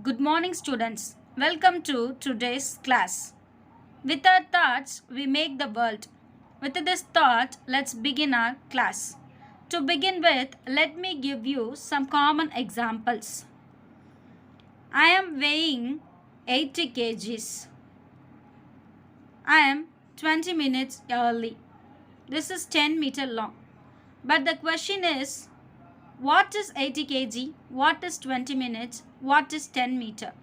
Good morning, students. Welcome to today's class. With our thoughts, we make the world. With this thought, let's begin our class. To begin with, let me give you some common examples. I am weighing 80 kgs. I am 20 minutes early. This is 10 meter long. But the question is, what is 80 kg? What is 20 minutes? What is 10 meter?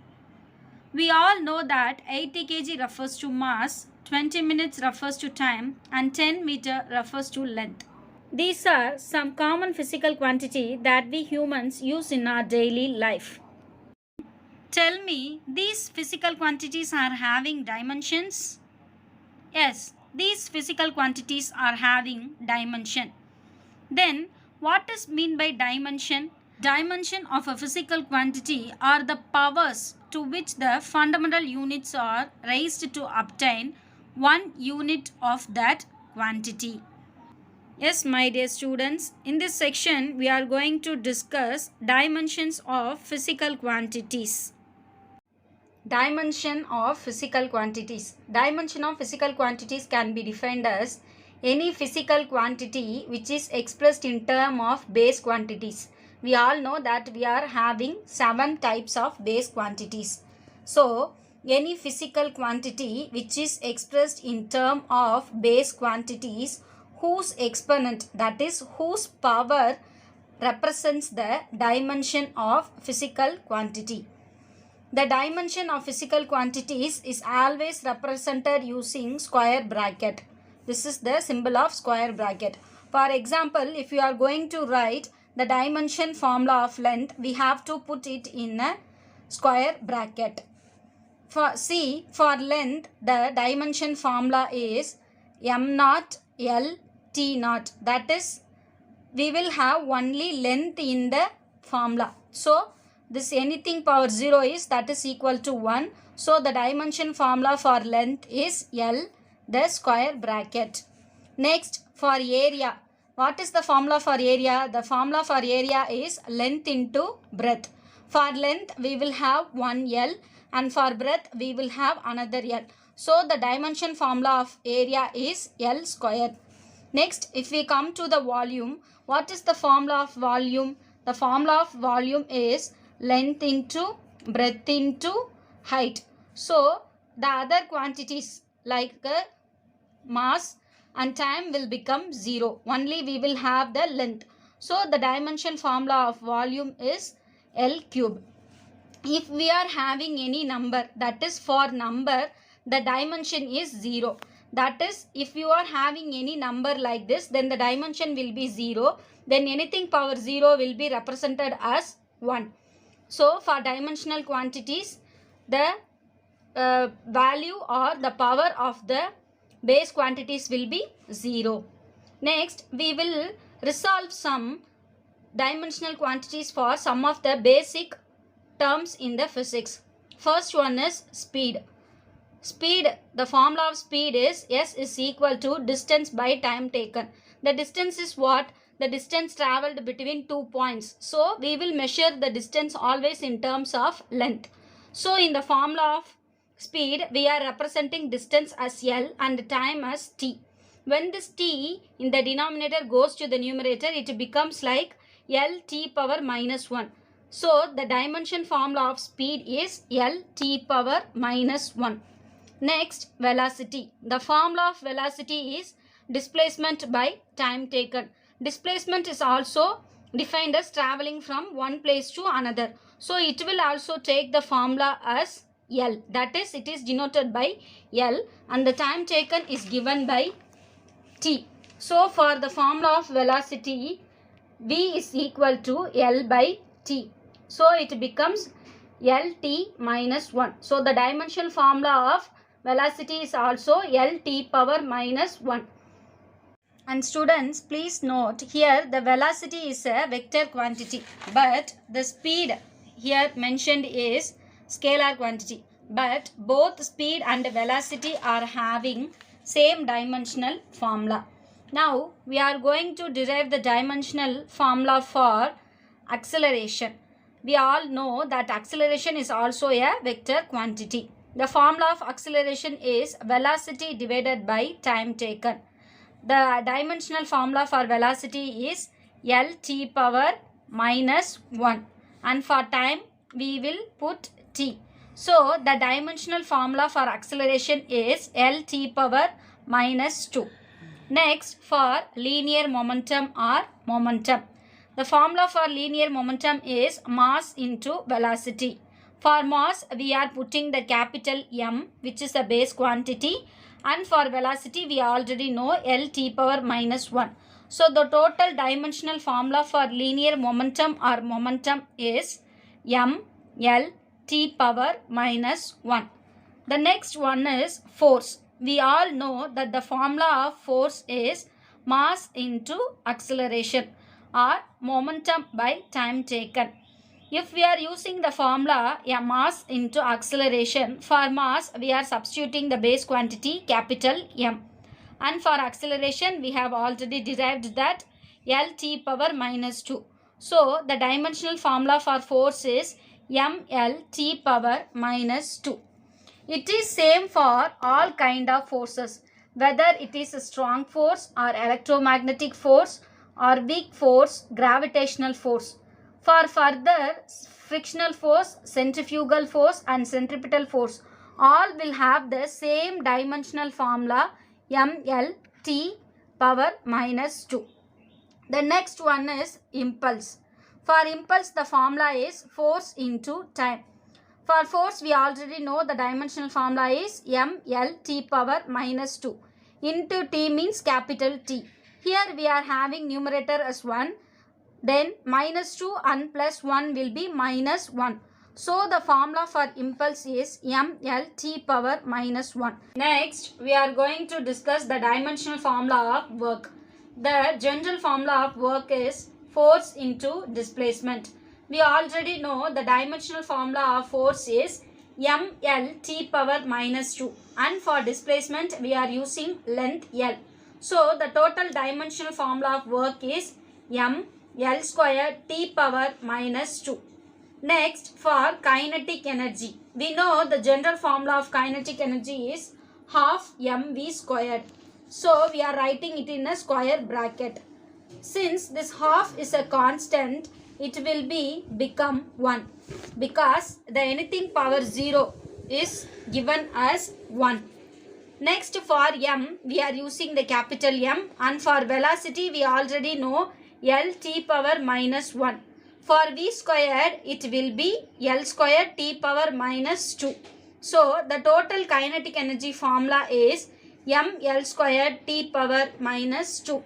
We all know that 80 kg refers to mass, 20 minutes refers to time, and 10 meter refers to length. These are some common physical quantity that we humans use in our daily life. Tell me, these physical quantities are having dimensions? Yes, these physical quantities are having dimension. Then, what is mean by dimension? Dimension of a physical quantity are the powers to which the fundamental units are raised to obtain one unit of that quantity. Yes, my dear students, in this section we are going to discuss dimensions of physical quantities. Dimension of physical quantities. Dimension of physical quantities can be defined as any physical quantity which is expressed in terms of base quantities. We all know that we are having 7 types of base quantities. So, any physical quantity which is expressed in terms of base quantities whose exponent, that is whose power, represents the dimension of physical quantity. The dimension of physical quantities is always represented using square bracket. This is the symbol of square bracket. For example, if you are going to write the dimension formula of length, we have to put it in a square bracket. For length, the dimension formula is m naught L T naught. That is, we will have only length in the formula. So, this anything power 0 is, that is equal to 1. So, the dimension formula for length is L, the square bracket. Next, for area. What is the formula for area? The formula for area is length into breadth. For length, we will have 1 L, and for breadth, we will have another L. So, the dimension formula of area is L square. Next, if we come to the volume, what is the formula of volume? The formula of volume is length into breadth into height. So, the other quantities like mass and time will become 0. Only we will have the length. So, the dimension formula of volume is L cube. If we are having any number, that is for number, the dimension is 0. That is, if you are having any number like this, then the dimension will be 0. Then anything power 0 will be represented as 1. So, for dimensional quantities, the value or the power of the base quantities will be 0. Next, we will resolve some dimensional quantities for some of the basic terms in the physics. First one is speed. Speed, the formula of speed is S is equal to distance by time taken. The distance is what? The distance travelled between 2 points. So, we will measure the distance always in terms of length. So, in the formula of speed, we are representing distance as L and time as T. When this T in the denominator goes to the numerator, it becomes like L T power minus 1. So, the dimension formula of speed is L T power minus 1. Next, velocity. The formula of velocity is displacement by time taken. Displacement is also defined as traveling from one place to another. So, it will also take the formula as L. That is, it is denoted by L and the time taken is given by T. So, for the formula of velocity, V is equal to L by T. So, it becomes LT minus 1. So, the dimensional formula of velocity is also LT power minus 1. And students, please note here the velocity is a vector quantity, but the speed here mentioned is scalar quantity. But both speed and velocity are having same dimensional formula. Now, we are going to derive the dimensional formula for acceleration. we all know that acceleration is also a vector quantity. The formula of acceleration is velocity divided by time taken. The dimensional formula for velocity is Lt power minus 1, and for time we will put t. So the dimensional formula for acceleration is Lt power minus 2. Next, for linear momentum or momentum. The formula for linear momentum is mass into velocity. For mass, we are putting the capital M, which is a base quantity, and for velocity, we already know Lt power minus 1. So the total dimensional formula for linear momentum or momentum is M L T power minus 1. The next one is force. We all know that the formula of force is mass into acceleration or momentum by time taken. If we are using the formula mass into acceleration, for mass we are substituting the base quantity capital M. And for acceleration we have already derived that Lt power minus 2. So the dimensional formula for force is mLt power minus 2. It is same for all kind of forces, whether it is a strong force or electromagnetic force or weak force, gravitational force. For further, frictional force, centrifugal force and centripetal force all will have the same dimensional formula mLt power minus 2. The next one is impulse. For impulse, the formula is force into time. For force, we already know the dimensional formula is mLt power minus 2. Into t means capital T. Here we are having numerator as 1. Then minus 2 and plus 1 will be minus 1. So the formula for impulse is mLt power minus 1. Next, we are going to discuss the dimensional formula of work. The general formula of work is force into displacement. We already know the dimensional formula of force is mLt power minus 2, and for displacement we are using length L. So the total dimensional formula of work is mL square t power minus 2. Next, for kinetic energy. We know the general formula of kinetic energy is half mv squared. So we are writing it in a square bracket. Since this half is a constant, it will become 1 because the anything power 0 is given as 1. Next, for m, we are using the capital M, and for velocity we already know Lt power minus 1. For v squared, it will be L square t power minus 2. So the total kinetic energy formula is mL squared t power minus 2.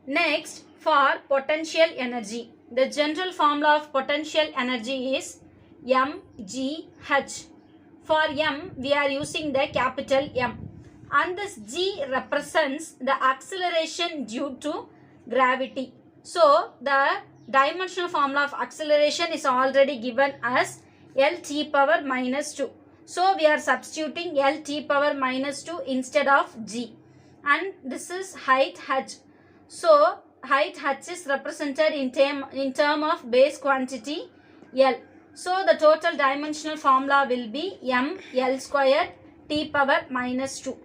Next, for potential energy. The general formula of potential energy is mgh. For m, we are using the capital M. And this g represents the acceleration due to gravity. So, the dimensional formula of acceleration is already given as Lt power minus 2. So, we are substituting Lt power minus 2 instead of g. And this is height h. So, height h is represented in term of base quantity L. So, the total dimensional formula will be mL squared t power minus 2.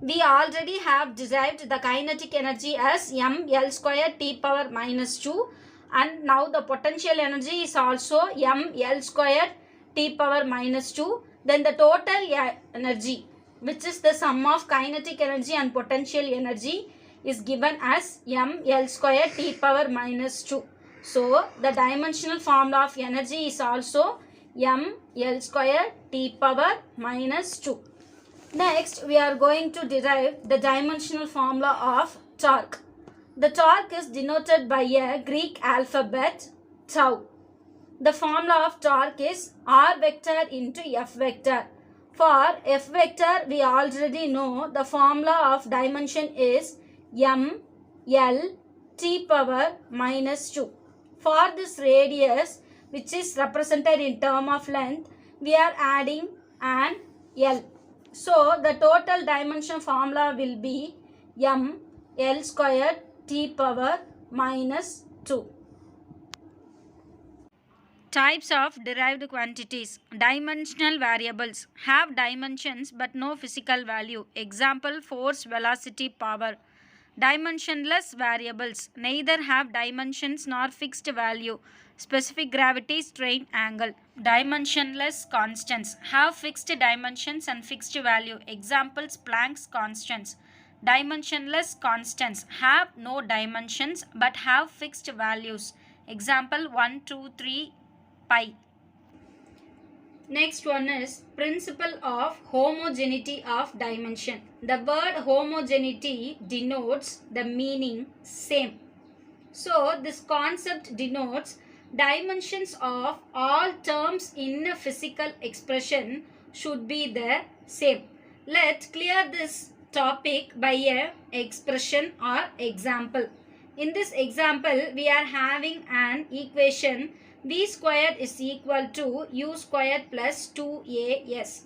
We already have derived the kinetic energy as mL squared t power minus 2, and now the potential energy is also mL squared t power minus 2. Then the total energy, which is the sum of kinetic energy and potential energy, is given as mL squared t power minus 2. So, the dimensional formula of energy is also mL squared t power minus 2. Next, we are going to derive the dimensional formula of torque. The torque is denoted by a Greek alphabet tau. The formula of torque is r vector into f vector. For f vector, we already know the formula of dimension is mL t power minus 2. For this radius, which is represented in term of length, we are adding an L. So, the total dimension formula will be mL squared t power minus 2. Types of derived quantities. Dimensional variables have dimensions but no physical value. Example, force, velocity, power. Dimensionless variables neither have dimensions nor fixed value. Specific gravity, strain, angle. Dimensionless constants have fixed dimensions and fixed value. Examples, Planck's constants. Dimensionless constants have no dimensions but have fixed values. Example, 1, 2, 3, pi. Next one is principle of homogeneity of dimension. The word homogeneity denotes the meaning same. So this concept denotes dimensions of all terms in a physical expression should be the same. Let's clear this topic by a expression or example. In this example, we are having an equation v squared is equal to u squared plus 2as.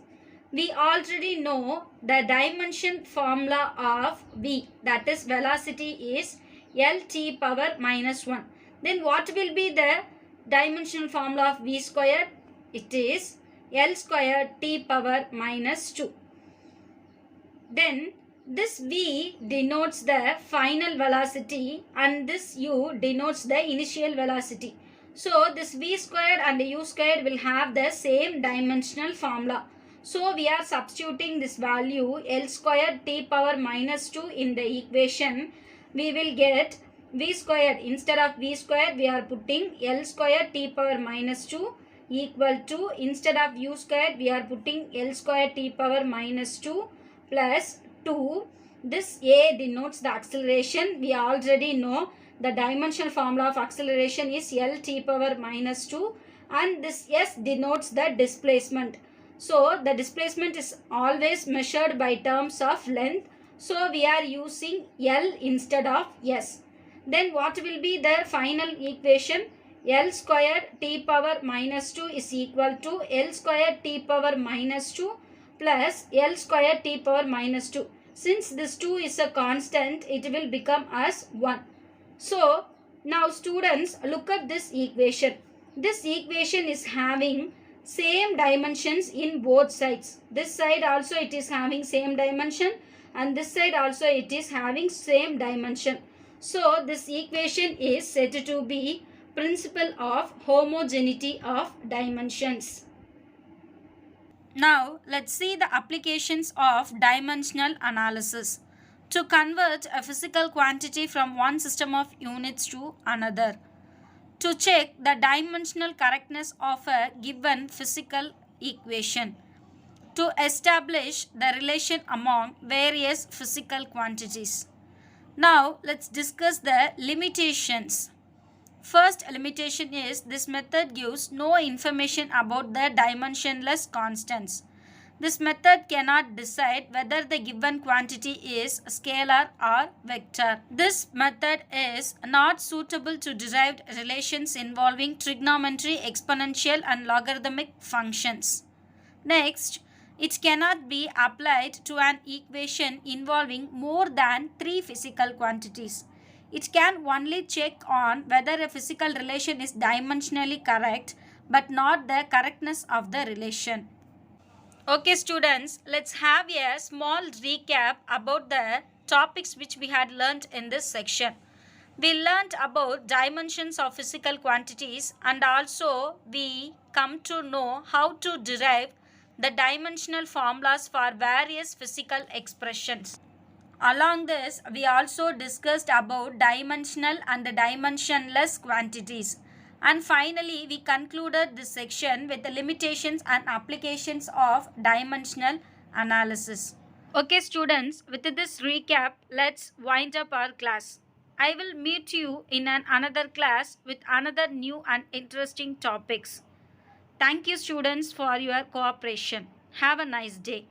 We already know the dimension formula of v, that is velocity is Lt power minus 1. Then what will be the dimensional formula of v squared? It is L squared t power minus 2. Then this v denotes the final velocity and this u denotes the initial velocity. So this v squared and u squared will have the same dimensional formula. So we are substituting this value L squared t power minus 2 in the equation. We will get v squared. Instead of v squared, we are putting L squared t power minus 2 equal to, instead of u squared, we are putting L squared t power minus 2 plus 2. This a denotes the acceleration. We already know the dimensional formula of acceleration is L t power minus 2 and this s denotes the displacement. So the displacement is always measured by terms of length. So we are using L instead of s. Then what will be the final equation? L squared t power minus 2 is equal to L squared t power minus 2 plus L squared t power minus 2. Since this 2 is a constant, it will become as 1. So now students, look at this equation. This equation is having same dimensions in both sides. This side also it is having same dimension and this side also it is having same dimension. So this equation is said to be principle of homogeneity of dimensions. Now let's see the applications of dimensional analysis. To convert a physical quantity from one system of units to another. To check the dimensional correctness of a given physical equation. To establish the relation among various physical quantities. Now let's discuss the limitations. First limitation is this method gives no information about the dimensionless constants. This method cannot decide whether the given quantity is scalar or vector. This method is not suitable to derived relations involving trigonometry, exponential and logarithmic functions. Next, it cannot be applied to an equation involving more than 3 physical quantities. It can only check on whether a physical relation is dimensionally correct but not the correctness of the relation. Okay students, let's have a small recap about the topics which we had learnt in this section. We learnt about dimensions of physical quantities and also we come to know how to derive the dimensional formulas for various physical expressions. Along this, we also discussed about dimensional and dimensionless quantities. And finally, we concluded this section with the limitations and applications of dimensional analysis. Okay students, with this recap, let's wind up our class. I will meet you in another class with another new and interesting topics. Thank you students for your cooperation. Have a nice day.